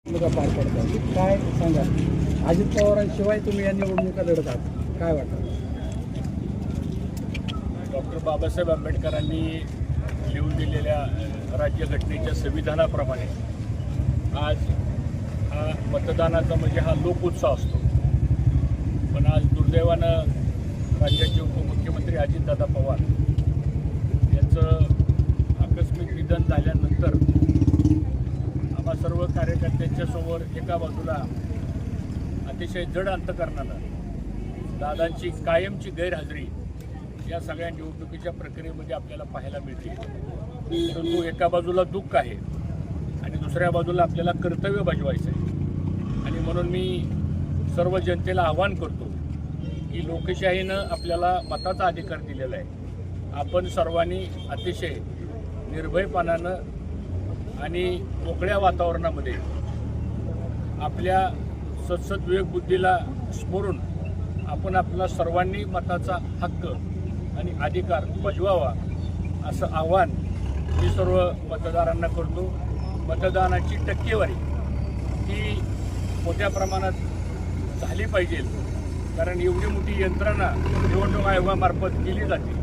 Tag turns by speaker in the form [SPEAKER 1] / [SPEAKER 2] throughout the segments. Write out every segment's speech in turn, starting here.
[SPEAKER 1] निवडणुका पार पडतात, काय सांगा? अजित पवारांशिवाय तुम्ही या निवडणुका लढत आहात, काय वाटतं?
[SPEAKER 2] डॉक्टर बाबासाहेब आंबेडकरांनी लिहून दिलेल्या राज्यघटनेच्या संविधानाप्रमाणे आज हा मतदानाचा म्हणजे हा लोकोत्सव असतो. पण आज दुर्दैवानं राज्याचे उपमुख्यमंत्री अजितदादा पवार यांचं आकस्मिक निधन झाल्यानंतर आम्हा सर्व कार्यकर्त्यांच्या समोर एका बाजूला अतिशय जड अंतकरणानं दादांची कायमची गैरहजेरी या सगळ्या निवडणुकीच्या प्रक्रियेमध्ये आपल्याला पाहायला मिळते. परंतु एका बाजूला दुःख आहे आणि दुसऱ्या बाजूला आपल्याला कर्तव्य बजावायचं आहे. आणि म्हणून मी सर्व जनतेला आवाहन करतो की लोकशाहीनं आपल्याला मताचा अधिकार दिलेला आहे. आपण सर्वांनी अतिशय निर्भयपणानं आणि मोकळ्या वातावरणामध्ये आपल्या सद्सद विवेकबुद्धीला स्मरून आपण आपला सर्वांनी मताचा हक्क आणि अधिकार बजवावा असं आव्हान मी सर्व मतदारांना करतो. मतदानाची टक्केवारी ही मोठ्या प्रमाणात झाली पाहिजे, कारण एवढी मोठी यंत्रणा निवडणूक आयोगामार्फत केली जाते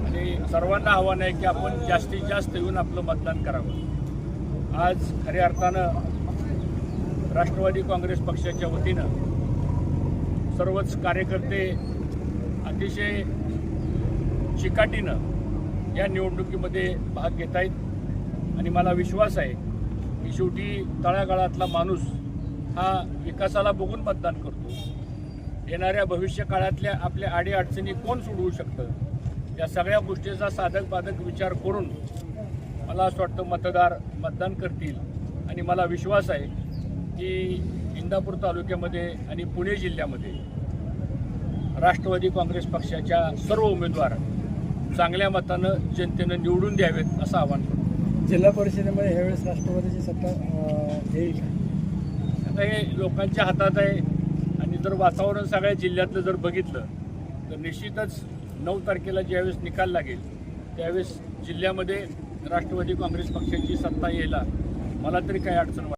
[SPEAKER 2] आणि सर्वांना आव्हान आहे की आपण जास्तीत जास्त येऊन आपलं मतदान करावं. आज खऱ्या अर्थानं राष्ट्रवादी काँग्रेस पक्षाच्या वतीनं सर्वच कार्यकर्ते अतिशय चिकाटीनं या निवडणुकीमध्ये भाग घेत आहेत आणि मला विश्वास आहे की शेवटी तळागाळातला माणूस हा विकासाला बघून मतदान करतो. येणाऱ्या भविष्य काळातल्या आपल्या अडीअडचणी कोण सोडवू शकतं या सगळ्या गोष्टीचा साधक बाधक विचार करून मला असं वाटतं मतदार मतदान करतील. आणि मला विश्वास आहे की इंदापूर तालुक्यामध्ये आणि पुणे जिल्ह्यामध्ये राष्ट्रवादी काँग्रेस पक्षाच्या सर्व उमेदवार चांगल्या मतानं जनतेनं निवडून द्यावेत असं आवाहन करतो.
[SPEAKER 1] जिल्हा परिषदेमध्ये ह्यावेळेस राष्ट्रवादीची सत्ता येईल?
[SPEAKER 2] आता हे लोकांच्या हातात आहे आणि जर वातावरण सगळ्या जिल्ह्यातलं जर बघितलं तर निश्चितच 9 तारखेला ज्यावेळेस निकाल लागेल त्यावेळेस जिल्ह्यामध्ये राष्ट्रवादी काँग्रेस पक्षाची सत्ता यायला मला तरी काही अडचण